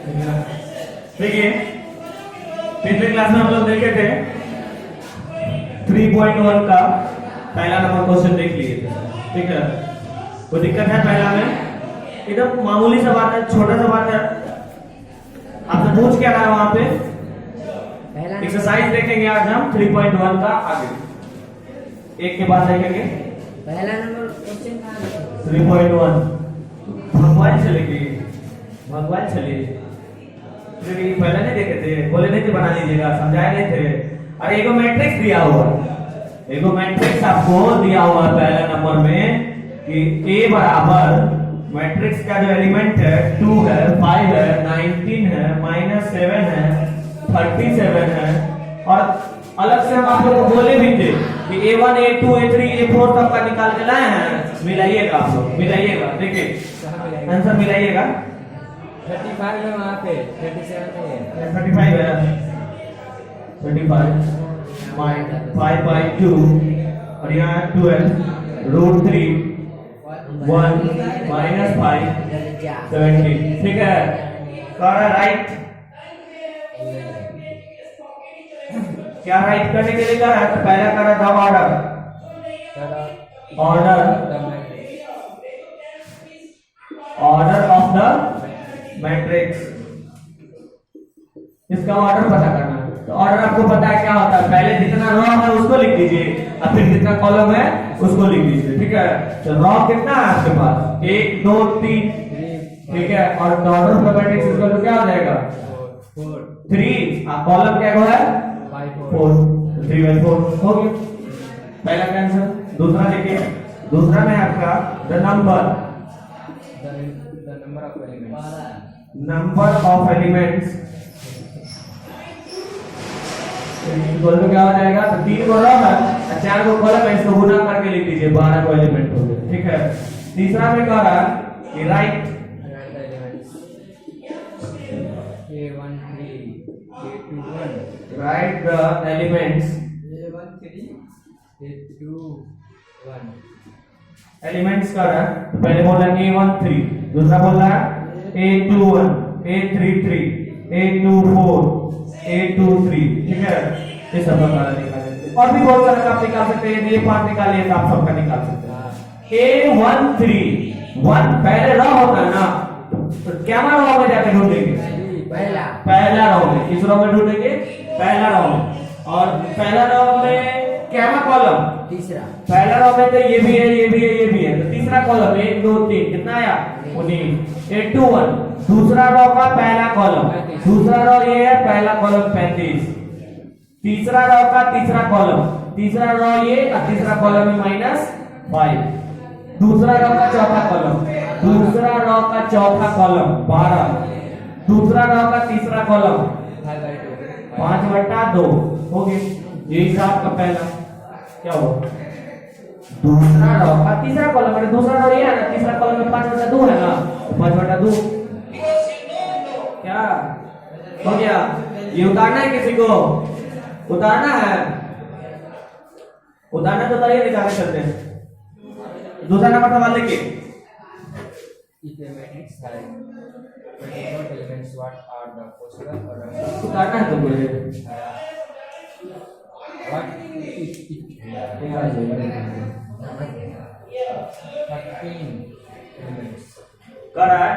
देखिए पिछले क्लास में हम लोग देखे थे 3.1 का पहला नंबर क्वेश्चन देख लिए थे। ठीक है, कोई दिक्कत है? पहला में एकदम मामूली सा बात है, छोटा सा बात है। आपसे पूछ क्या रहा है वहां पे? एक्सरसाइज देखेंगे आज हम 3.1 का। आगे एक के बाद देखेंगे पहला नंबर क्वेश्चन कहां है? 3.1 भगवान चलेगी, भगवान चले पहले नहीं देखे थे, बोले नहीं थे बना लीजिएगा, समझाए नहीं थे। अरे एगो मैट्रिक्स दिया हुआ, एगो मैट्रिक्स आपको दिया हुआ है पहले नंबर में कि A बराबर मैट्रिक्स का जो एलिमेंट है 2 है, 5 है, 19 है, -7 है, 37 है। और अलग से हम आप लोग को बोले भी थे कि A1 A2 A3 A4 तक का निकाल के लाए हैं। मिलाइएगा, आप लोग मिलाइएगा, देखिए आंसर मिलाइएगा। 35 है वहां पे, 37 नहीं है। 35 है, 35 5/2 और यहाँ 12 √3 1 -5 17। ठीक है, करा राइट। क्या राइट करने के लिए करा है? तो पहला करा था order, order of the matrix. इसका ऑर्डर पता करना है। तो ऑर्डर आपको पता है क्या होता है? पहले जितना रो है उसको लिख दीजिए और फिर जितना कॉलम है उसको लिख दीजिए। ठीक है, तो रो कितना है आपके पास? 1 2 3। ठीक है, और ऑर्डर ऑफ द मैट्रिक्स इसका तो क्या हो जाएगा? 3। कॉलम क्या है? 4। 3/4 हो गया पहला का आंसर। दूसरा देखिए, दूसरा में आपका the number of elements equal to क्या हो जाएगा? तो 3 को रो है, 4 को कॉलम है, इसको गुना करके लिख दीजिए, 12 को एलिमेंट हो गए। ठीक है, तीसरा में कह रहा कि right write the elements elements का रहा। तो पहले बोला A13, दूसरा बोला A21 A33 A24 A23। ठीक है, ये सब का निकाल सकते हैं। और भी बहुत सारा आप निकाल सकते हैं। ये 5 निकालिए तो आप सबका निकाल सकते हैं। A131 पहले रो होता है ना, तो क्या रो में जाके ढूंढेंगे? पहला रो में। किस रो में ढूंढेंगे? पहला रो में। और पहला रो में क्या कॉलम? तीसरा। पहला रो में तो ये भी है, ये भी है, ये भी है, तो तीसरा कॉलम 1 2 3 कितना आया? 19। A21 दूसरा रो का पहला कॉलम, दूसरा रो ये है, पहला कॉलम 35। तीसरा रो का तीसरा कॉलम, तीसरा रो ये और तीसरा कॉलम में -5। दूसरा रो का चौथा कॉलम, दूसरा रो का चौथा कॉलम 12। दूसरा रो का तीसरा कॉलम 5/2 हो गया। ये हिसाब का पहला क्या हुआ? दूसरा रो का तीसरा कॉलम, मतलब दूसरा रो ये है ना, तीसरा कॉलम में 5/2 है ना, 5/2 क्या हो गया? ये उतारना है, किसी को उतारना है? उतारना तो बताइए, निकाल चलते हैं। दूसरा नंबर सवाल देखिए। उतारना है तो बोलिए।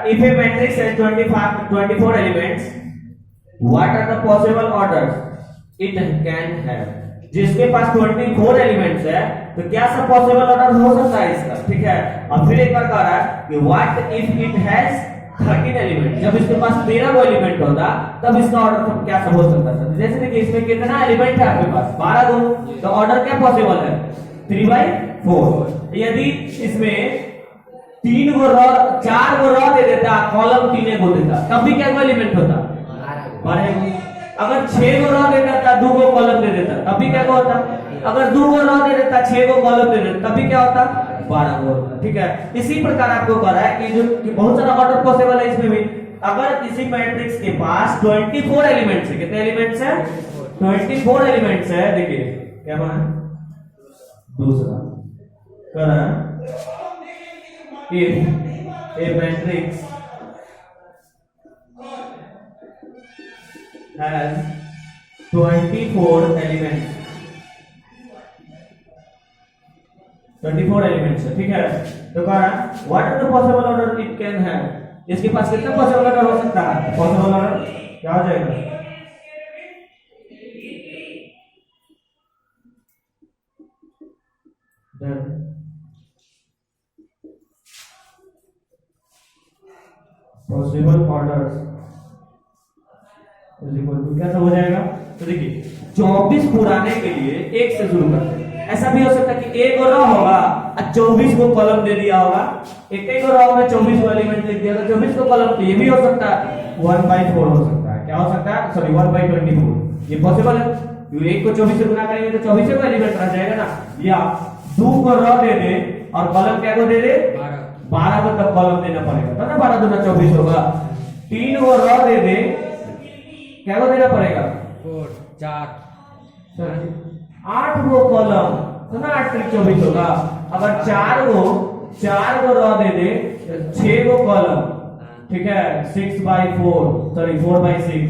If a matrix has 24 elements, what are the possible orders it can have? जिसके पास 24 एलिमेंट्स है तो क्या सब पॉसिबल ऑर्डर हो सकता है इसका? ठीक है, और फिर एक बार कह रहा है कि what if it has 13 element. जब इसके पास 13 वो एलिमेंट होता तब इसका ऑर्डर क्या सब हो सकता है? जैसे देखिए इसमें कितना एलिमेंट है आपके पास? 12 दो, तो ऑर्डर क्या पॉसिबल है? 3/4। यदि इसमें 3 को रो 4 को रो दे देता, कॉलम 3 को देता, तब भी क्या एलिमेंट होता? 12। अगर 6 को रो दे देता, 2 को कॉलम दे देता, तब भी क्या होता? अगर 2 को रो दे देता, 6 को कॉलम दे देता, तब भी क्या होता? 12 को होता। ठीक है, इसी प्रकार आपको कह रहा है कि जो कि बहुत सारा ऑर्डर पॉसिबल है इसमें भी। अगर किसी मैट्रिक्स के पास 24 एलिमेंट्स है, कितने एलिमेंट्स है? 24 एलिमेंट्स है। देखिए क्या माना? दूसरा कह रहा है if a matrix has 24 elements, 24 elements है, ठीक है। तो कह रहा है what are the possible order it can have, इसके पास कितना पॉसिबल ऑर्डर हो सकता है? पॉसिबल ऑर्डर क्या हो जाएगा? Possible orders is equal to क्या हो जाएगा? तो देखिए 24 पुराने के लिए एक से शुरू करते हैं। ऐसा भी हो सकता है कि एक रो होगा और 24 को कॉलम दे दिया होगा, एक एक रो में 24 को एलिमेंट लिख दिया तो 24 को कॉलम, तो ये भी हो सकता है 1/4 हो सकता है। क्या हो सकता है? सॉरी 1/24, ये पॉसिबल है। क्योंकि एक को 24 से गुना करेंगे तो 24 को एलिमेंट रह जाएगा ना। या 2 को रो दे दे और कॉलम क्या को दे दे? 12 को तब कॉलम देना पड़ेगा, तो ना 12 दूना 24 होगा। 3 को रो दे दे, क्या को देना पड़ेगा? 4 8 को कॉलम, तो ना 8 3 24 होगा। अगर 4 को रो दे दे, 6 को कॉलम, ठीक है 6/4 सॉरी 4/6।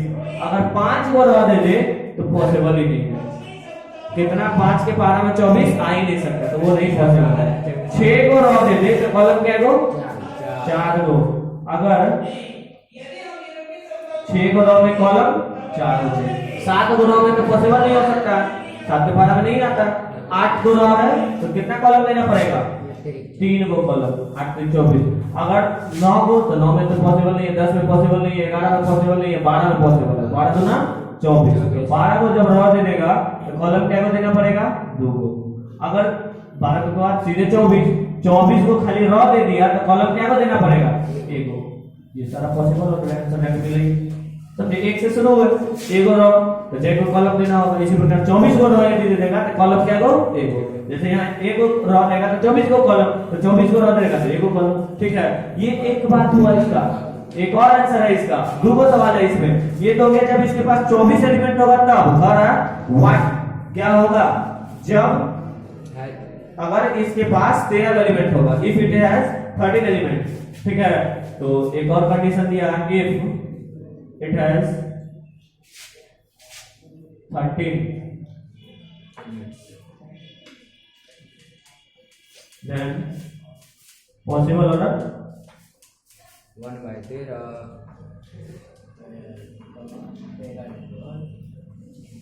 अगर 5 को रो दे दे तो पॉसिबल ही नहीं है। कितना? 5 के पारा में 24 आ ही नहीं सकता, तो वो नहीं पॉसिबल है। 6 को रो दे दे तो कॉलम क्या को? 4 को। अगर 6 को रो में कॉलम 4 हो जाए, 7 को रो में तो पॉसिबल नहीं हो सकता, 7 के पारा में नहीं आता। 8 को रो है तो कितना कॉलम लेना पड़ेगा? 3 को कॉलम, 8 3 24। अगर 9 को, तो 9 में तो पॉसिबल नहीं है, 10 में पॉसिबल नहीं है, 11 में पॉसिबल नहीं है, 12 में पॉसिबल है। 12 दूना 24। 12 को जब रो दे देगा तो कॉलम क्या को देना पड़ेगा? 2 को। अगर 12 के बाद सीधे 24 को खाली रो दे दिया तो कॉलम क्या को देना पड़ेगा? 1 को। ये सारा पॉसिबल होता है, आंसर है मिलेगी। तो एक से शुरू हुए, 1 को रो तो 6 को कॉलम देना होगा। इसी प्रकार 24 को रो दे देगा तो कॉलम क्या को? 1 को। जैसे यहाँ 1 को रो देगा तो 24 को कॉलम, तो 24 को रो देगा तो 1 को कॉलम, ठीक है। ये एक बात हुआ इसका। एक और आंसर है इसका, दूसरा सवाल है इसमें। ये तो हो गया जब इसके पास 24 एलिमेंट होगा तब। और व्हाट क्या होगा? जब अगर इसके पास 13 एलिमेंट होगा, इफ इट हैज 13 एलिमेंट, ठीक है। तो एक और कंडीशन दिया है, if it has 13 then possible order 1/13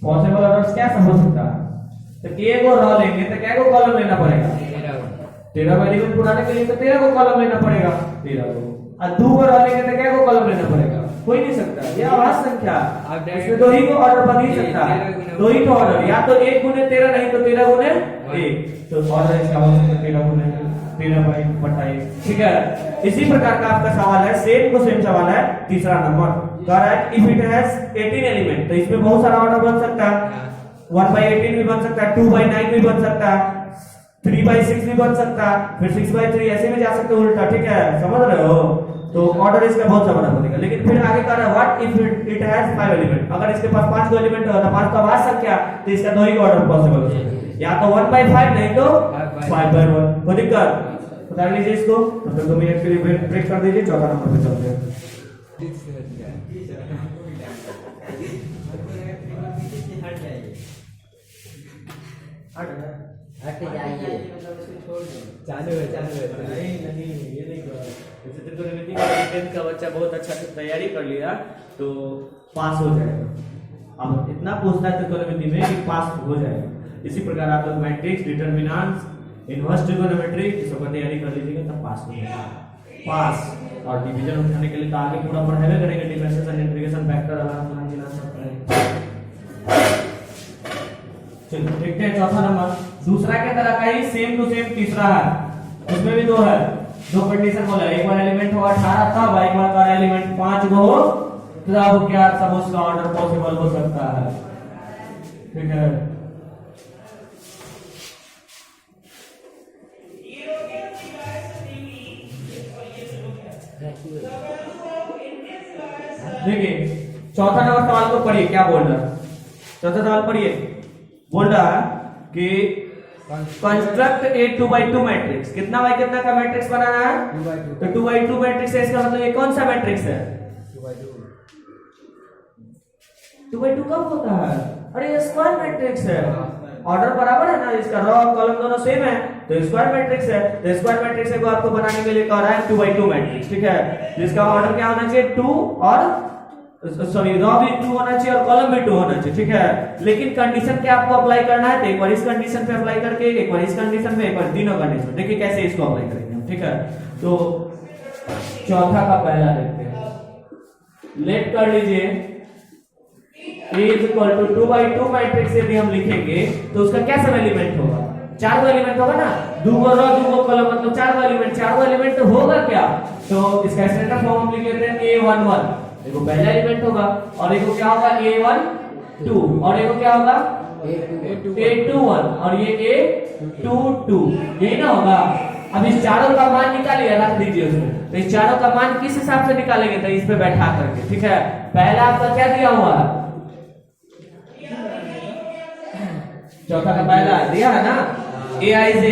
possible orders क्या समझ सकता है? तो a को रो लेंगे तो क्या को कॉलम लेना पड़ेगा? 13 को एलिमेंट पुराने के लिए तो 13 को कॉलम लेना पड़ेगा, 13 को। और 2 को रो लेंगे तो क्या को कॉलम लेना पड़ेगा? कोई नहीं सकता, ये आवाज संख्या, इसमें 2 ही को ऑर्डर बन ही सकता है, 2 ही तो ऑर्डर, या तो 1 गुने 13 नहीं तो 13 गुने 1। तो ऑर्डर इसका हो सकता है 13 गुने 13/28, ठीक है। इसी प्रकार का आपका सवाल है, सेम सवाल है तीसरा नंबर। कह रहा है इफ इट हैज 18 एलिमेंट, तो इसमें बहुत सारा ऑर्डर बन सकता है। 1/18 भी बन सकता है, 2/9 भी बन सकता है, 3/6 भी बन सकता है, फिर 6/3 ऐसे भी जा सकते हैं उल्टा, ठीक है, समझ रहे हो। तो ऑर्डर इसका बहुत सा बड़ा बनेगा। लेकिन फिर आगे कह रहा है what if it has 5 element, अगर इसके पास 5 को एलिमेंट होगा तो 5 का वास्तव संख्या, तो इसका 2 ही ऑर्डर पॉसिबल हो सकता है, या तो 1/5 नहीं तो 5/1। कोई दिक्कत? बता लीजिए इसको, मतलब 2 मिनट के लिए ब्रेक कर दीजिए, चौथा नंबर पे चलते हैं। चालू है नहीं ये नहीं करो। जैसे त्रिकोणमिति का 10th का बच्चा बहुत अच्छा से तैयारी कर लिया तो पास हो जाएगा। अब इतना पूछता है त्रिकोणमिति में कि पास हो जाएगा। इसी प्रकार आप लोग मैट्रिक्स, डिटरमिनेंट्स, इनवर्स ट्रिगोनोमेट्री ये सब तैयारी कर लीजिएगा तब पास हो जाएगा। पास और डिवीजन उठाने के लिए तो आगे पूरा पढ़ाएगा करेंगे, डिफरेंशिएशन, इंटीग्रेशन, फैक्टर, अलार्म, जिला सब पढ़ाएंगे। चलो देखते हैं चौथा नंबर। दूसरा के तरह का ही सेम टू सेम तीसरा है, उसमें भी 2 है, 2 कंडीशन बोला। एक बार एलिमेंट होगा 18 तब, एक बार एलिमेंट 5 को हो तब क्या सब उसका ऑर्डर पॉसिबल हो सकता है, ठीक है। देखिए चौथा नंबर सवाल को पढ़िए, क्या बोल रहा है। चौथा सवाल पढ़िए, बोल रहा है कि कंस्ट्रक्ट ए 2x2 मैट्रिक्स। कितना बाई कितना का मैट्रिक्स बनाना है? 2x2। तो 2x2 मैट्रिक्स है, इसका मतलब ये कौन सा मैट्रिक्स है? 2 by 2 कब होता है? अरे ये स्क्वायर मैट्रिक्स है, ऑर्डर बराबर है ना, इसका रो और कॉलम दोनों सेम है, तो स्क्वायर मैट्रिक्स है। तो स्क्वायर मैट्रिक्स को आपको बनाने के लिए कह रहा है 2 by 2 मैट्रिक्स, ठीक है, जिसका ऑर्डर क्या होना चाहिए? 2 और सॉरी रो भी 2 होना चाहिए और कॉलम भी 2 होना चाहिए, ठीक है। लेकिन कंडीशन क्या आपको अप्लाई करना है? तो एक बार इस कंडीशन पे अप्लाई करके, एक बार इस कंडीशन पे, एक बार तीनों कंडीशन। देखिए कैसे इसको अप्लाई करेंगे हम, ठीक है। तो चौथा का पहला देखते हैं, लेट कर लीजिए A is equal to 2 by 2 matrix यदि हम लिखेंगे तो उसका क्या सब एलिमेंट होगा? 4 एलिमेंट होगा ना, 2 रो 2 कॉलम मतलब 4 एलिमेंट, 4 एलिमेंट तो होगा क्या? तो इसका स्टैंडर्ड फॉर्म हम लिख लेते हैं A11, देखो पहला एलिमेंट होगा, और एक क्या होगा? A12, और एक क्या होगा? A21, और ये A22, यही ना होगा। अब इस चारों का मान निकालिए, रख दीजिए उसमें। तो इस चारों का मान किस हिसाब से निकालेंगे? तो इस पे बैठा करके, ठीक है। पहला आपका क्या दिया हुआ है? चौथा का पहला दिया है ना, Aij is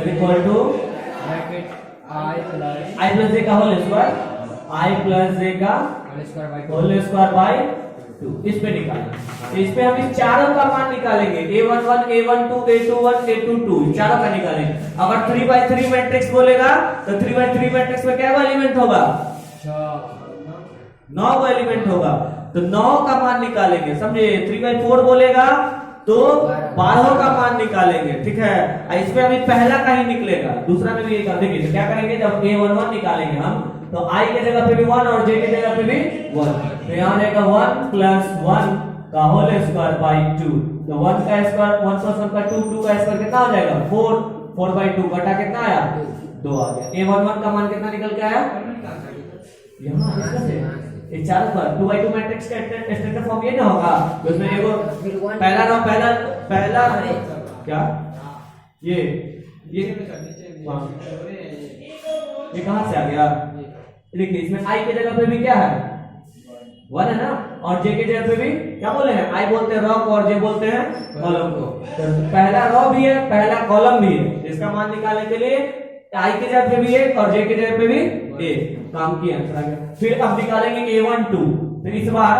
equal to I plus j का whole square, I plus j का होल स्क्वायर बाय 2, इस पे निकालेंगे। इस पे हम इस चारों का मान निकालेंगे, A11, A12, A21, A22, चारों का निकालेंगे। अगर 3 by 3 मैट्रिक्स बोलेगा तो 3 by 3 मैट्रिक्स में क्या एलिमेंट होगा? 9 एलिमेंट होगा, तो 9 का मान निकालेंगे, समझे। 3 by 4 बोलेगा तो 12 का मान निकालेंगे, ठीक है। इस पे अभी पहला का ही निकलेगा, दूसरा में भी एक देखिए। तो क्या करेंगे? जब A11 निकालेंगे हम, तो I के जगह पे भी 1 और J के जगह पे भी 1, तो यहाँ रहेगा 1 plus 1 का होल स्क्वायर बाय 2। तो 1 का स्क्वायर 1 plus 1 का 2, 2 का स्क्वायर कितना हो जाएगा? 4, 4 by 2 घटा कितना आया? 2 आ गया। A11 का मान कितना निकल के आया? यहाँ ये चारों पर 2 by 2 मैट्रिक्स का स्टैंडर्ड फॉर्म ये ना होगा, तो उसमें एगो पहला रो पहला क्या ये कहां से आ गया? देखिए इसमें I के जगह पे भी क्या है? 1 है ना, और J के जगह पे भी क्या बोले हैं? I बोलते हैं रो को और J बोलते हैं कॉलम को। तो पहला रो भी है, पहला कॉलम भी है, इसका मान निकालने के लिए I के जगह पे भी 1 और J के जगह पे भी 1, काम की आंसर आ गया। फिर अब निकालेंगे A12, तो इस बार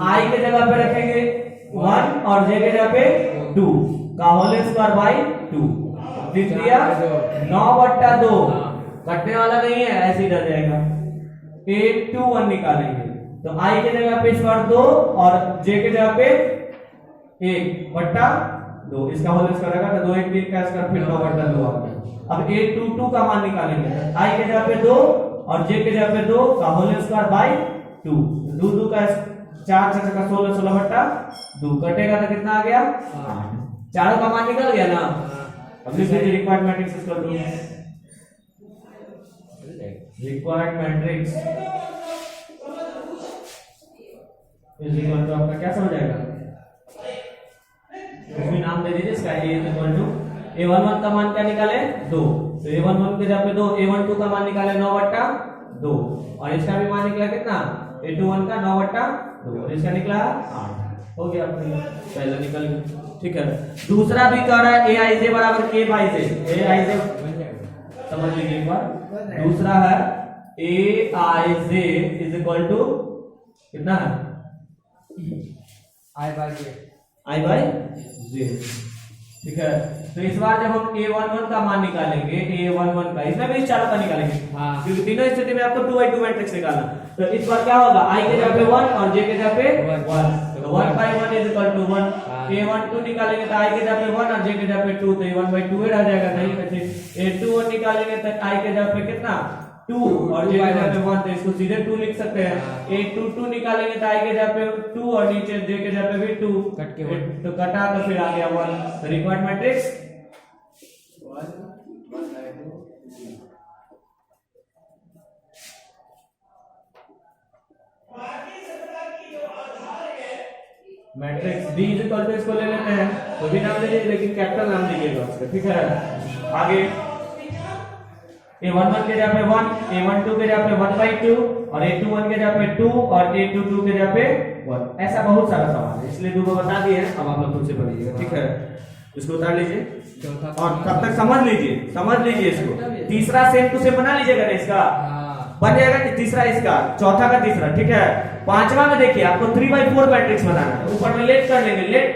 I के जगह पे रखेंगे 1 और J के जगह पे 2 का होल स्क्वायर बाय 2, लिख दिया 9/2, कटने वाला नहीं है, ऐसे ही रह जाएगा। A21 निकालेंगे, तो I के जगह पे स्क्वायर 2 और J के जगह पे 1/2, इसका होल स्क्वायर आएगा, तो 2 1 3 का स्क्वायर, फिर 9/2 आ गया। अब A22 का मान निकालेंगे, I के जगह पे 2 और J के जगह पे 2 का होल स्क्वायर बाय 2, 2 2 का 4 6 का 16, 16/2 कटेगा तो कितना आ गया? 8। चारों का मान निकल गया ना। अब लिख लीजिए रिक्वायर्ड मैट्रिक्स इसको दो, required matrix is equal to आपका क्या समझ आएगा? इसमें नाम दे दीजिए इसका, A is equal to A11 का मान क्या निकाले? 2, तो A11 के जगह पे 2, A12 का मान निकाले 9/2, और इसका भी मान निकला कितना? A21 का 9/2, और इसका निकला 8। हो गया पहला निकल गया, ठीक है। दूसरा भी कह रहा है Aij बराबर K by J, Aij समझ लीजिए एक बार। दूसरा है Aij इज इक्वल टू कितना है? I by J, ठीक है। तो इस बार जब हम A11 का मान निकालेंगे, A11 का, इसमें भी इस चारों का निकालेंगे, क्योंकि तीनों स्थिति में आपको 2 by 2 मैट्रिक्स निकालना। तो इस बार क्या होगा? I के जगह पे 1 और J के जगह पे 1, तो 1 by 1 is equal to 1। A12 निकालेंगे तो I के जगह पे 1 और J के जगह पे 2, तो 1/2 रह जाएगा, नहीं बचे। A21 निकालेंगे तो I के जगह पे कितना? 2 और J के जगह पे 1, तो इसको सीधे 2 लिख सकते हैं। A22 निकालेंगे तो I के जगह पे 2 और नीचे J के जगह पे भी 2, कट के 1, तो कटा तो फिर आ गया 1। तो required matrix matrix D is equal to, इसको ले लेते हैं, तो भी नाम ले लीजिए लेकिन कैपिटल नाम दीजिएगा उसका, ठीक है। आगे A11 के जगह पे 1, A12 के जगह पे 1/2 और A21 के जगह पे 2 और A22 के जगह पे 1। ऐसा बहुत सारा सवाल है, इसलिए दो बता दिए हैं, अब आप लोग खुद से पढ़िएगा, ठीक है। इसको उतार लीजिए और तब तक समझ लीजिए इसको। तीसरा सेम टू सेम बना लीजिएगा ना, इसका बन जाएगा। तीसरा इसका, चौथा का तीसरा, ठीक है। पांचवा में देखिए आपको 3/4 मैट्रिक्स बनाना है। ऊपर में लेट कर लेंगे, let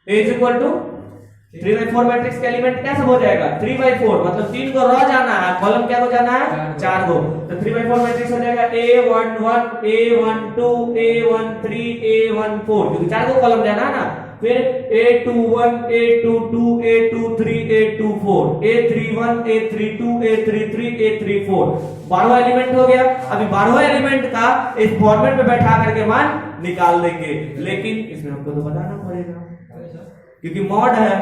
A is equal to 3/4 matrix का एलिमेंट क्या सब हो जाएगा 3/4, मतलब 3 को रह जाना है, कॉलम क्या हो जाना है 4 को। तो 3/4 मैट्रिक्स हो जाएगा A11 A12 A13 A14, क्योंकि 4 को कॉलम जाना है ना। फिर A21 A22 A23 A24 A31 A32 A33 A34, 12वां element हो गया। अभी 12वां एलिमेंट का इस फॉर्मेट में बैठा करके मान निकाल देंगे, लेकिन इसमें हमको तो बताना पड़ेगा क्योंकि मॉड है।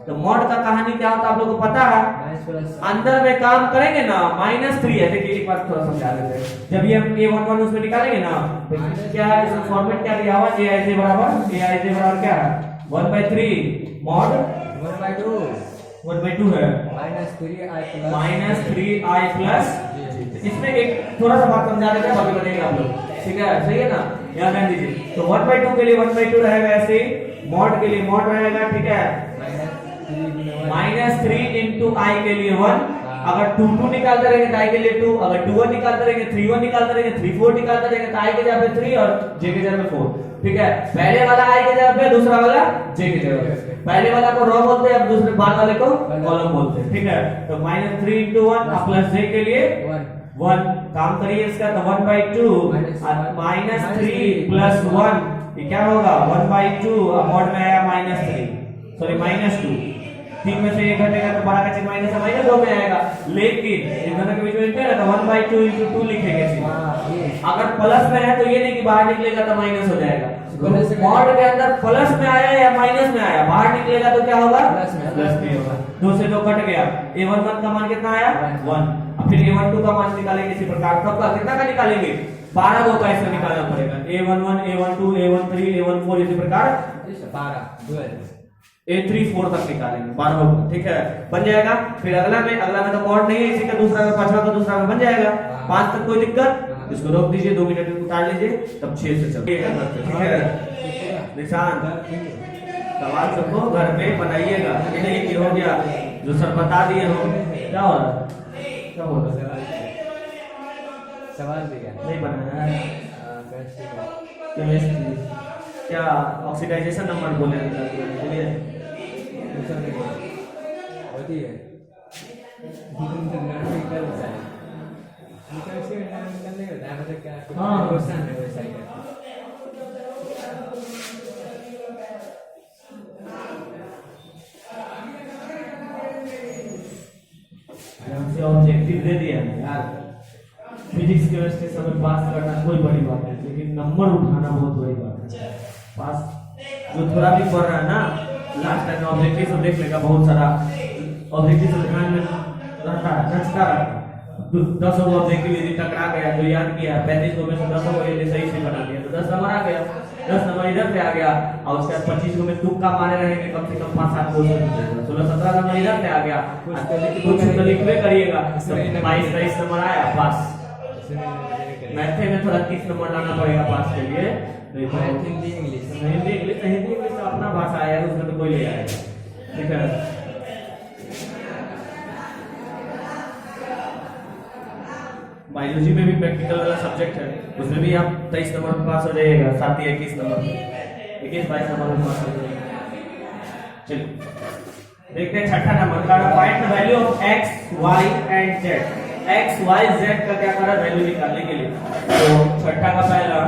तो मॉड का कहानी क्या होता है आप लोगों को पता है, अंदर में काम करेंगे ना -3 है। देखिए एक बार थोड़ा समझा देते हैं। जब ये हम A11 उसमें निकालेंगे ना, तो क्या है इसमें फॉर्मेट क्या दिया हुआ Aij बराबर क्या है 1/3 मॉड 1/2 है -3i प्लस। इसमें एक थोड़ा सा बात समझा देते हैं, बाकी बनेगा आप लोग, ठीक है, सही है ना। यहाँ ध्यान दीजिए। तो 1/2 के लिए 1/2 रहेगा ऐसे, मॉड के लिए मॉड रहेगा, ठीक है, -3 into i के लिए 1। अगर 2 निकालते रहेंगे तो i के लिए 2, अगर 2 निकालते रहेंगे 3 निकालते रहेंगे 3 निकालते रहेंगे तो i के जगह पे 3 और j के जगह पे 4, ठीक है। पहले वाला i के जगह पे, दूसरा वाला j के जगह पे। पहले वाला को रो बोलते हैं, अब दूसरे बाद वाले को कॉलम बोलते हैं, ठीक है। तो -3 into 1 प्लस j के लिए 1, काम करिए इसका। तो 1/2 -3 प्लस 1 ये क्या होगा 1/2, मॉड में आया -3 सॉरी -2, 3 में से 1 घटेगा तो 12 का चिन्ह माइनस है, -2 में आएगा। लेकिन इन दोनों के बीच में इंटर है तो 1/2 into 2 लिखेंगे सीधा। अगर प्लस में है तो ये नहीं कि बाहर निकलेगा तो माइनस हो जाएगा। मॉड के अंदर प्लस में आया या माइनस में आया, बाहर निकलेगा तो क्या होगा प्लस में होगा। 2 से 2 कट गया। A11 का मान कितना आया 1। अब फिर A12 का मान निकालेंगे इसी प्रकार। कब का कितना का निकालेंगे 12 को कैसे निकालना पड़ेगा A11 A12 A13 A14 इसी प्रकार 12 A34 तक निकालेंगे 12 को, ठीक है, बन जाएगा। फिर अगला में तो मॉड नहीं है, इसी का दूसरा में, पांचवा का दूसरा में बन जाएगा। 5 तक कोई दिक्कत, इसको रोक दीजिए, 2 मिनट उतार लीजिए, तब 6 से चलिए, ठीक है। निशान सवाल सबको घर में बनाइएगा, ये नहीं कि हो गया जो सर बता दिए हो। क्या हो रहा है, क्या हो रहा है, सवाल दिया नहीं बनाया है केमिस्ट्री, क्या ऑक्सीडाइजेशन नंबर बोले चलिए होती है हाँ क्वेश्चन है वैसा ही हमसे ऑब्जेक्टिव दे दिया है यार। फिजिक्स केमिस्ट्री सब में पास करना कोई बड़ी बात नहीं, लेकिन नंबर उठाना बहुत बड़ी बात है। पास जो थोड़ा भी पढ़ रहा है ना, लास्ट टाइम ऑब्जेक्टिव सब देख लेगा, बहुत सारा ऑब्जेक्टिव सब ध्यान में रहता है, रचता रहता है। 10 ऑब्जेक्टिव यदि टकरा गया तो याद किया 35 में से 10 यदि सही से बना दिया तो 10 नंबर आ गया, 10 नंबर इधर पे आ गया। और उसके बाद 25 में तुक्का मारे रहेंगे, कम से कम 5-7 क्वेश्चन, 16-17 नंबर इधर पे आ गया। कुछ तो लिखवे करिएगा, 22-23 नंबर आया पास। मैथ में थोड़ा 30 नंबर लाना पड़ेगा पास के लिए। हिंदी इंग्लिश तो अपना भाषा है, उसमें तो कोई ले आएगा, ठीक है। बायोलॉजी में भी प्रैक्टिकल वाला सब्जेक्ट है, उसमें भी आप 23 नंबर में पास हो जाइएगा, 7 या 21 नंबर में, 21-22 नंबर में पास हो जाइएगा। चलिए देखते हैं छठा नंबर का, find the value of x, y and z। x, y, z का क्या करा वैल्यू निकालने के लिए। तो छठा का पहला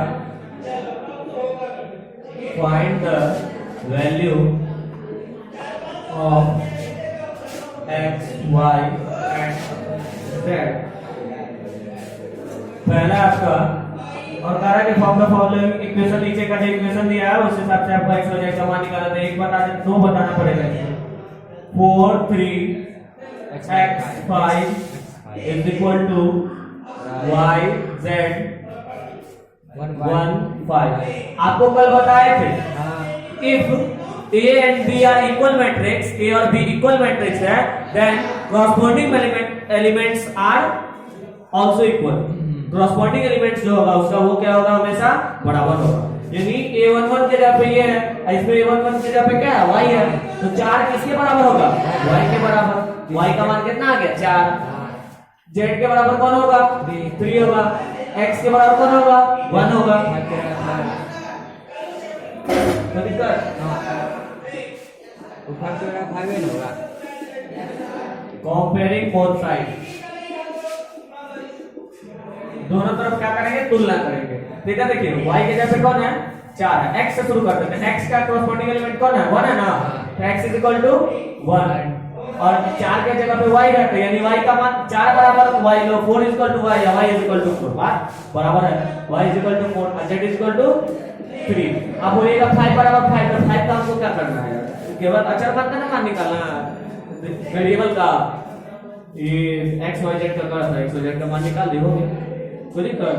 find the value of x, y and z। पहला आपका और तारा के फॉर्म में फॉलोइंग इक्वेशन, नीचे का जो इक्वेशन दिया है उस हिसाब से आपको x और y का मान निकालना है। एक बता दे, 2 बताना पड़ेगा। 4 3 x 5 is equal to y z 1 5। आपको कल बताए थे if a and b are equal matrix, a और b equal matrix है, then corresponding elements are also equal। corresponding elements जो होगा उसका वो क्या होगा, हमेशा बराबर होगा। यानी a11 के जगह पे ये है, इसमें a11 के जगह पे क्या है y है, तो 4 किसके बराबर होगा y के बराबर। y का मान कितना आ गया 4, z के बराबर कौन होगा 3 होगा, x के बराबर कौन होगा 1 होगा। तो दिक्कत होगा। कंपेयरिंग बोथ साइड, दोनों तरफ क्या करेंगे तुलना करेंगे। ठीक है, देखिए y के जगह पे कौन है 4 है, x से शुरू करते हैं। x का कॉरस्पॉन्डिंग एलिमेंट कौन है 1 है ना, तो x इज इक्वल टू 1 और 4 के जगह पे y है, तो यानी y का मान 4 बराबर y लो 4 इज इक्वल टू y या y इज इक्वल टू 4 बात बराबर है, y is equal to 4 z is equal to 3। अब बोलिएगा 5 बराबर 5, तो 5 का हमको क्या करना है, केवल अचर मानना ना मान निकालना वेरिएबल का, ये x y z का था, x y z का मान निकाल दी हो गया। कोई दिक्कत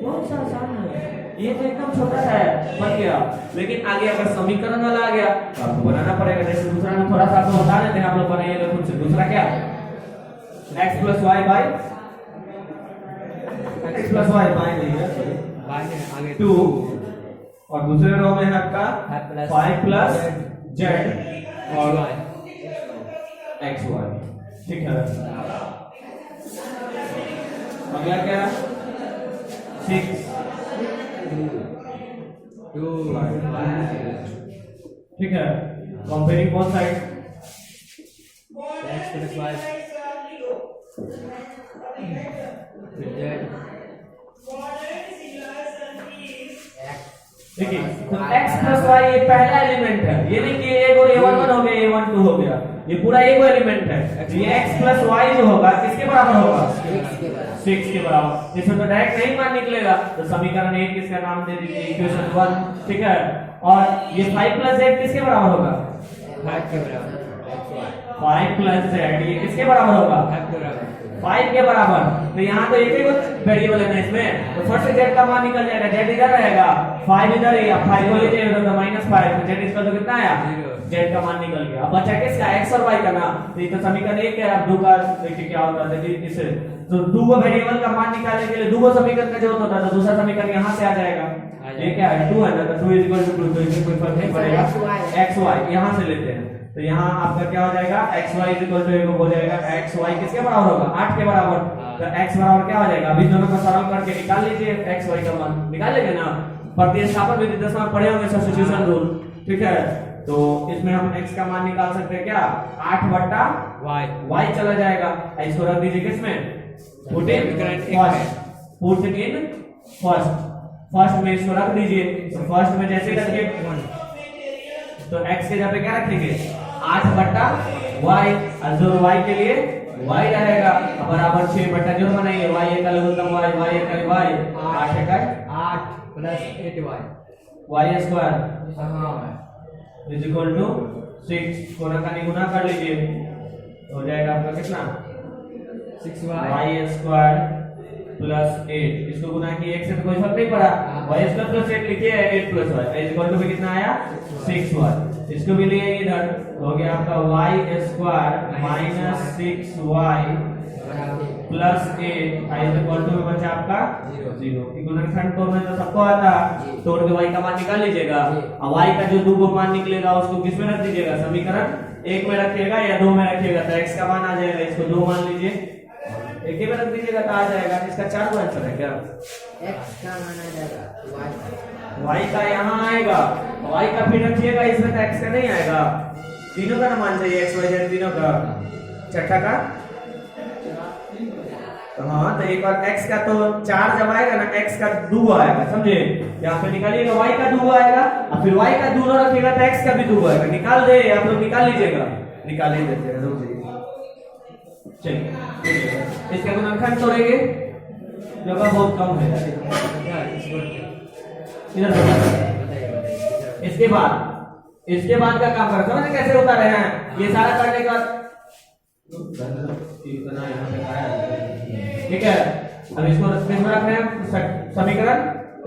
बहुत सा आसान है, ये तो एकदम छोटा सा है बन गया। लेकिन आगे अगर समीकरण वाला आ गया तो आपको बनाना पड़ेगा। जैसे दूसरा में थोड़ा सा आपको बता देते हैं, आप लोग बनाइएगा खुद से। दूसरा क्या x plus Y by x plus Y by नहीं है 2 और दूसरे रो में है आपका 5 प्लस z और x y। ठीक है, अगला क्या 6 ठीक है, comparing both side x plus y देखिए तो x प्लस वाई ये पहला एलिमेंट है, ये नहीं कि a को a11 हो गया a12 हो गया, ये पूरा एक एलिमेंट है। ये x प्लस वाई जो होगा किसके बराबर होगा 6 के बराबर। इसमें तो डायरेक्ट नहीं मान निकलेगा, तो समीकरण 1 किसका नाम दे दीजिए इक्वेशन 1। ठीक है, और ये 5 प्लस z किसके बराबर होगा 5 के बराबर, 5 प्लस z ये किसके बराबर होगा 5 के बराबर, 5 के बराबर। तो यहाँ तो एक ही वेरिएबल है ना इसमें, तो फर्स्ट z का मान निकल जाएगा, z इधर रहेगा 5 इधर ही, अब 5 को लीजिए तो -5, तो z इसका तो कितना आया z का मान निकल गया। अब बचा किसका x और y का ना, तो ये तो समीकरण 1 है। अब 2 का देखिए क्या होता है, देखिए इसे तो 2 को वेरिएबल का मान निकालने के लिए 2 को समीकरण का जरूरत होता है, तो दूसरा समीकरण यहाँ से आ जाएगा। ये क्या है 2 है ना, तो 2 इज इक्वल टू 2, तो इसमें कोई फर्क नहीं पड़ेगा, x y यहाँ से लेते हैं। तो यहाँ आपका क्या हो जाएगा x y is equal to हो जाएगा x y किसके बराबर होगा 8 के बराबर। तो x बराबर क्या हो जाएगा, अभी दोनों को सरल करके निकाल लीजिए, x y का मान निकाल लेंगे ना, प्रतिस्थापन विधि 10 में पढ़े होंगे सब्स्टिट्यूशन रूल। ठीक है, तो इसमें हम x का मान निकाल सकते हैं क्या 8 बट्टा y चला जाएगा, इसको रख दीजिए किसमें पुट इन फर्स्ट में इसको रख दीजिए। तो फर्स्ट में जैसे रखिए तो x के जगह पे क्या रखेंगे 8 बट्टा y, और जो y के लिए y रहेगा बराबर 6 बट्टा जो बनाइए y एक लघुत्तम y एक y 8 एक 8 plus 8y y square is equal to 6 को रखा गुना कर लीजिए, हो जाएगा आपका कितना 6y स्क्वायर प्लस 8। इसको गुना किए एक से तो कोई फर्क नहीं पड़ा, y स्क्वायर प्लस 8 लिखिए 8 plus y is equal to कितना आया 6y। इसको भी लिए इधर हो गया आपका y square minus 6y plus 8 is equal to बचा आपका 0। गुणनखंड तोड़ना तो सबको आता, तोड़ के y का मान निकाल लीजिएगा, और y का जो 2 को मान निकलेगा उसको किस में रख दीजिएगा समीकरण 1 में रखिएगा या 2 में रखिएगा, तो x का मान आ जाएगा, इसको 2 मान लीजिए, एक ही में रख दीजिएगा तो आ जाएगा। इसका 4 को आंसर है क्या x का मान आ जाएगा y का यहाँ आएगा, y का फिर रखिएगा इसमें, तो x का नहीं आएगा, तीनों का ना मान चाहिए x y z तीनों का, छठा का तो हाँ, तो एक बार x का तो 4 जब आएगा ना x का 2 आएगा, समझे, यहाँ पे निकालिएगा y का 2 आएगा, और फिर y का 2 रखिएगा तो x का भी 2 आएगा। निकाल दे आप लोग, निकाल लीजिएगा, निकाल ही देते हैं रुक जाइए। चलिए इसका गुणनखंड तोड़ेंगे जो का बहुत कम है इधर। इसके बाद का काम करें, समझ कैसे होता रहे हैं, ये सारा करने का ठीक है। अब इसको में रख रहे हैं समीकरण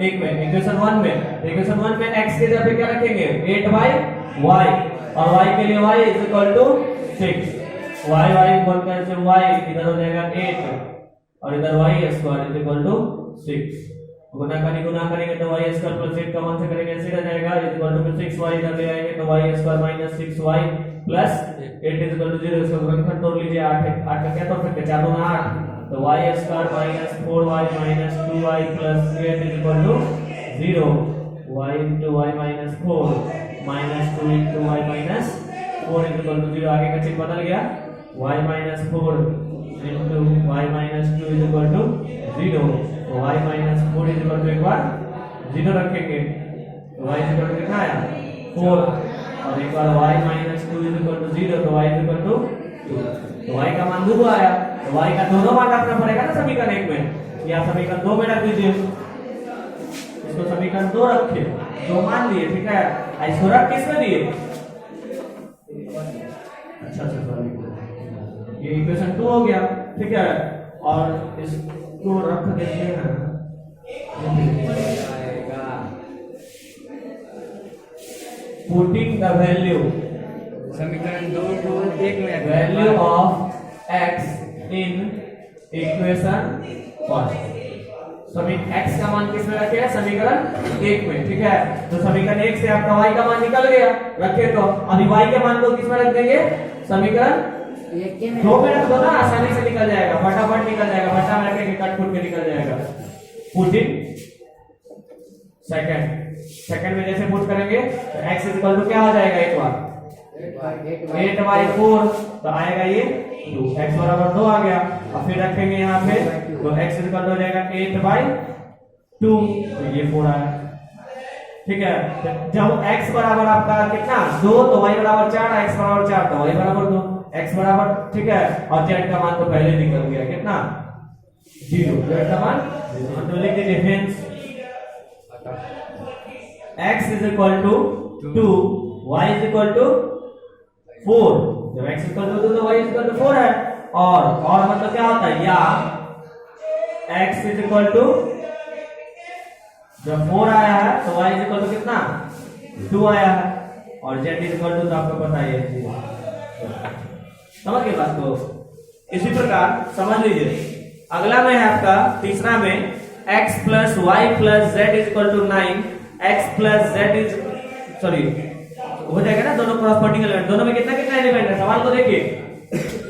1 में, इक्वेशन 1 में, इक्वेशन 1 में x के जगह पे क्या रखेंगे 8y और y के लिए y is equal to 6, y बोल कर से y इधर हो जाएगा 8 और इधर y square is equal to 6। गुना करेंगे तो y स्क्वायर प्लस 8 का मान से करेंगे ऐसे रह जाएगा इज इक्वल टू 6y इधर ले आएंगे तो y square minus 6y plus 8 is equal to 0, इसको गुणनखंड तोड़ लीजिए, 8 8 का क्या तोड़ सकते हैं, 4 दूना 8, तो y square minus 4y minus 2y plus 8 is equal to 0, y into y minus 4 minus 2 into y minus 4 is equal to 0, आगे का चिन्ह बदल गया, y minus 4 into y minus 2 is equal to 0, तो y minus 4 is equal to एक बार 0 रखेंगे, तो y is equal to कितना आया 4, और एक बार y minus 2 is equal to 0, तो y is equal to 2, तो y का मान 2 आया, तो y का दोनों मान रखना पड़ेगा ना समीकरण 1 में, या समीकरण 2 में रख दीजिए, इसको समीकरण 2 रखे, 2 मान लिए, ठीक है, इसको रख किसमें दिए, अच्छा सॉरी, ये इक्वेशन 2 हो गया, ठीक है, और इसको रख देते हैं, पुटिंग द वैल्यू, समीकरण 2 को 1 में value of x in equation 1, x का मान किसमें रखे हैं, समीकरण 1 में, ठीक है, तो समीकरण 1 से आपका y का मान निकल गया, रखे तो अभी y के मान को किसमें रख देंगे, समीकरण 2 में रख दो ना, आसानी से निकल जाएगा, फटाफट निकल जाएगा, फटा में रखेंगे कट फुट के निकल जाएगा, पुट इन सेकंड में जैसे पुट करेंगे तो x इज इक्वल टू क्या हो जाएगा, एक बार 8/4, तो आएगा ये 2, x बराबर 2 आ गया, और फिर रखेंगे यहाँ पे, तो x इज इक्वल टू हो जाएगा 8/2, तो ये 4 आया, ठीक है, तो जब x बराबर आपका कितना 2, तो y बराबर 4, x बराबर 4, तो y बराबर 2, x बराबर, ठीक है, और z का मान तो पहले निकल गया, कितना 0, z का मान, तो लिख दीजिए hence x is equal to 2, y is equal to 4, जब x इक्वल टू 2 तो y इक्वल टू 4 है, और मतलब क्या होता है, या x इज इक्वल टू, जब 4 आया है तो y इज इक्वल टू कितना 2 आया है, और z इज इक्वल टू, तो आपको पता ही है, समझ गए बात को, इसी प्रकार समझ लीजिए, अगला में है आपका तीसरा में x plus Y plus Z is equal to 9, x plus Z is, sorry हो जाएगा ना, दोनों क्रॉसपोर्टिंग एलिमेंट, दोनों में कितना कितना एलिमेंट है, सवाल को देखिए,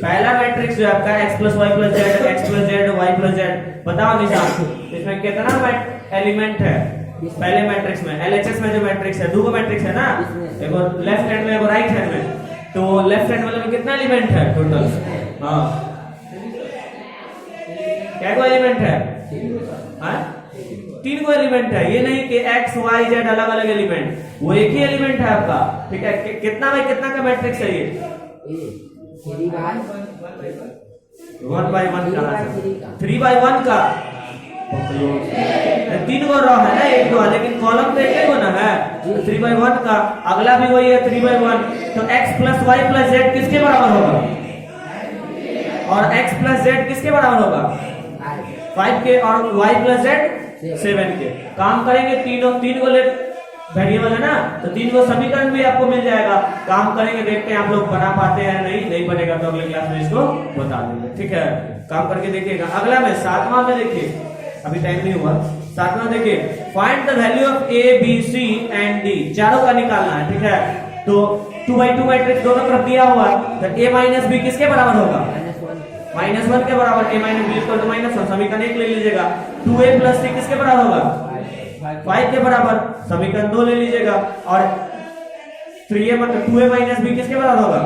पहला मैट्रिक्स जो आपका x plus Y plus Z, x plus Z Y plus Z, बताओ निशान, इसमें कितना एलिमेंट है, पहले मैट्रिक्स में, एलएचएस में जो मैट्रिक्स है, दो मैट्रिक्स है ना, एक और लेफ्ट हैंड में एक और राइट हैंड में, तो लेफ्ट हैंड वाले में कितना एलिमेंट है टोटल, हाँ क्या को एलिमेंट है, हाँ 3 को एलिमेंट है, ये नहीं कि x y z अलग अलग एलिमेंट, वो एक ही एलिमेंट है आपका, ठीक है, कितना बाय कितना का मैट्रिक्स है ये, 1/1 का, 3/1 का, 3 को रो है ना, 1 2, लेकिन कॉलम तो एक को ना है, 3/1 का, अगला भी वही है 3/1, तो x plus Y plus Z किसके बराबर होगा, और x प्लस जेड किसके बराबर होगा, 5 के, और y प्लस जेड 7 के, काम करेंगे, तीन को ले वेरिएबल है ना, तो 3 को समीकरण भी आपको मिल जाएगा, काम करेंगे, देखते हैं आप लोग बना पाते हैं, नहीं बनेगा तो अगले क्लास में इसको बता देंगे, ठीक है, काम करके देखिएगा। अगला में 7वां में देखिए, अभी टाइम नहीं हुआ, 7वां देखिए, find the value of a b c and d, चारों का निकालना है, ठीक है, तो 2/2 मैट्रिक्स दोनों तरफ दिया हुआ, तो a माइनस b किसके बराबर होगा, -1 के बराबर, a minus b equal to -1, समीकरण 1 ले लीजिएगा, 2a प्लस c किसके बराबर होगा, 5 के बराबर, समीकरण 2 ले लीजिएगा, और 3a मतलब 2a माइनस b किसके बराबर होगा,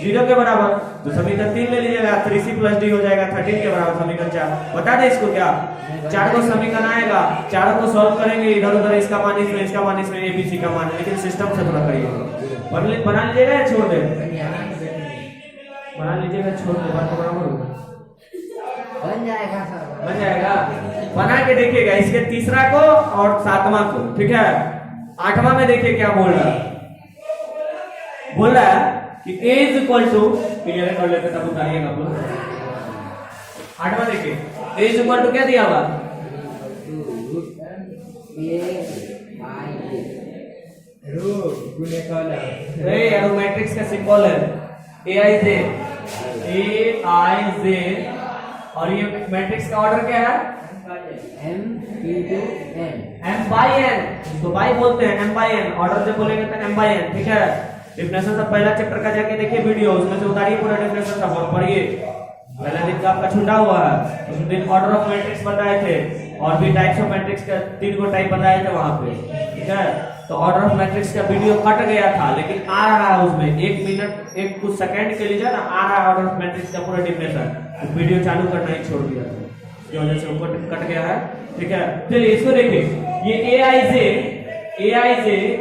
0 के बराबर, तो समीकरण 3 ले लीजिएगा, 3c प्लस d हो जाएगा 13 के बराबर, समीकरण 4, बता दे इसको क्या, 4 को समीकरण आएगा, चारों को सॉल्व करेंगे, इधर उधर इसका मान इसमें, इसका मान इसमें, a b c का मान, लेकिन सिस्टम से थोड़ा करिए, बना लीजिएगा या छोड़ दे, बना लीजिएगा, छोड़ दे, बात बराबर होगा, बन जाएगा सर, बन जाएगा, बना के देखिएगा, इसके तीसरा को और 7वां को, ठीक है, 8वां में देखिए क्या बोल रहा है कि a is equal to, clear कर लेते तब बताइएगा आप लोग, 8वां देखिए, a इज इक्वल टू क्या दिया हुआ, यार मैट्रिक्स का सिंबल है aij, और ये मैट्रिक्स का ऑर्डर क्या है, m/n, तो बाई बोलते हैं m/n, ऑर्डर जब बोलेंगे तो m/n, ठीक है, डिफिनेशन सब पहला चैप्टर का जाके देखिए वीडियो, उसमें से उतारिए पूरा डिफिनेशन सब और पढ़िए। पहला दिन का आपका छूटा हुआ है, उस दिन ऑर्डर ऑफ मैट्रिक्स बताए थे और भी टाइप्स ऑफ मैट्रिक्स का 3 गो टाइप बताए थे वहां पे, ठीक है। तो ऑर्डर ऑफ मैट्रिक्स का वीडियो कट गया था, लेकिन आ रहा है उसमें 1 मिनट 1 कुछ सेकंड के लिए जो है ना आ रहा है ऑर्डर ऑफ मैट्रिक्स का पूरा डिफिनेशन। वीडियो चालू करना ही छोड़ दिया था, इसकी वजह से ऊपर कट गया है, ठीक है। चलिए इसको देखिए, ये एआईजे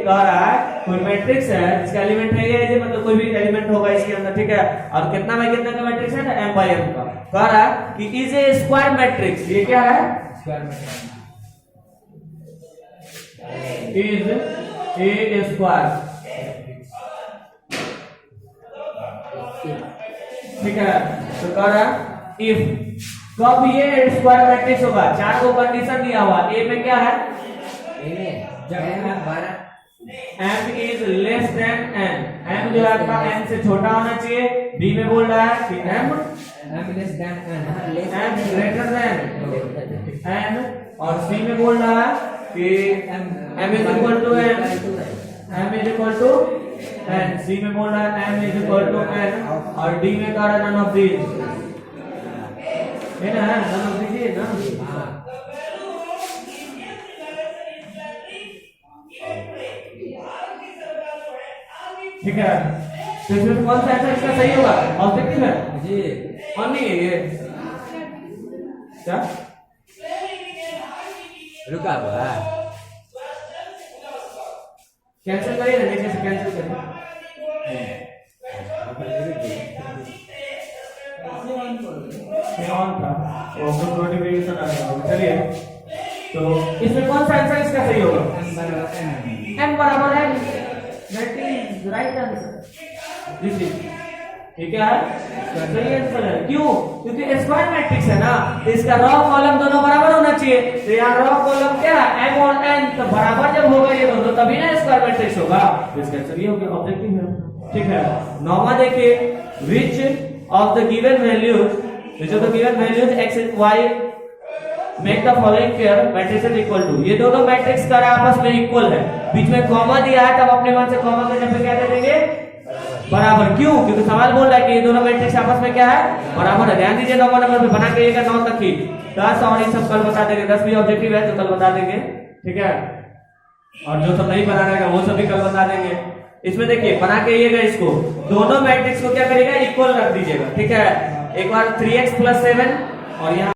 कह रहा है कोई मैट्रिक्स है जिसका एलिमेंट है एआईजे, मतलब कोई भी एलिमेंट होगा इसके अंदर, ठीक है। और कितना बाय कितना का मैट्रिक्स है ना, m by m का। कह रहा है कि इज ए स्क्वायर मैट्रिक्स, ये क्या है, square matrix is a square, ठीक है। तो कह रहा है इफ, कब ये स्क्वायर मैट्रिक्स होगा, 4 को कंडीशन दिया हुआ, ए में क्या है, m is less than n, m जो है आपका n से छोटा होना चाहिए। b में बोल रहा है कि m less than m greater than n, और c में बोल रहा है कि m is equal to n, m is equal to n, c में बोल रहा है m is equal to n, और d में कह रहा है नन ऑफ दीज, है ना, नन ऑफ दीज है ना। ठीक है, तो इसमें कौन सा आंसर इसका सही होगा, ऑब्जेक्टिव है जी, और नहीं है ये क्या, रुका हुआ कैंसिल करिए ना, नीचे से कैंसिल करिए, ये ऑन था, वो कुछ नोटिफिकेशन आ रहा है। चलिए, तो इसमें कौन सा आंसर इसका सही होगा, m बराबर है, that is right answer, this is, ठीक है, सही आंसर है। क्यों, क्योंकि स्क्वायर मैट्रिक्स है ना, तो इसका रॉ कॉलम दोनों बराबर होना चाहिए। तो यहाँ रॉ कॉलम क्या है, m और n, तो बराबर जब होगा ये दोनों तभी ना स्क्वायर मैट्रिक्स होगा। तो इसका आंसर ये हो गया, ऑब्जेक्टिव है, ठीक है। नौवां देखिए, which of the given values, which of the given values x and y make the following pair matrices equal to, ये दोनों मैट्रिक्स का आपस में इक्वल है, बीच में कॉमा दिया है, तब अपने मन से कॉमा के जगह पे क्या दे देंगे, बराबर। क्यों, क्योंकि सवाल बोल रहा है कि ये दोनों मैट्रिक्स आपस में क्या है, बराबर है। ध्यान दीजिए, 9वां नंबर पे बना के 9 तक की 10 और ये सब कल बता देंगे, 10 भी ऑब्जेक्टिव है तो कल बता देंगे, ठीक है। और जो सब नहीं बना रहेगा वो सब भी कल बता देंगे। इसमें देखिए बना के इसको, दोनों मैट्रिक्स को क्या करिएगा, इक्वल रख दीजिएगा, ठीक है। एक बार 3x + 7 और यहाँ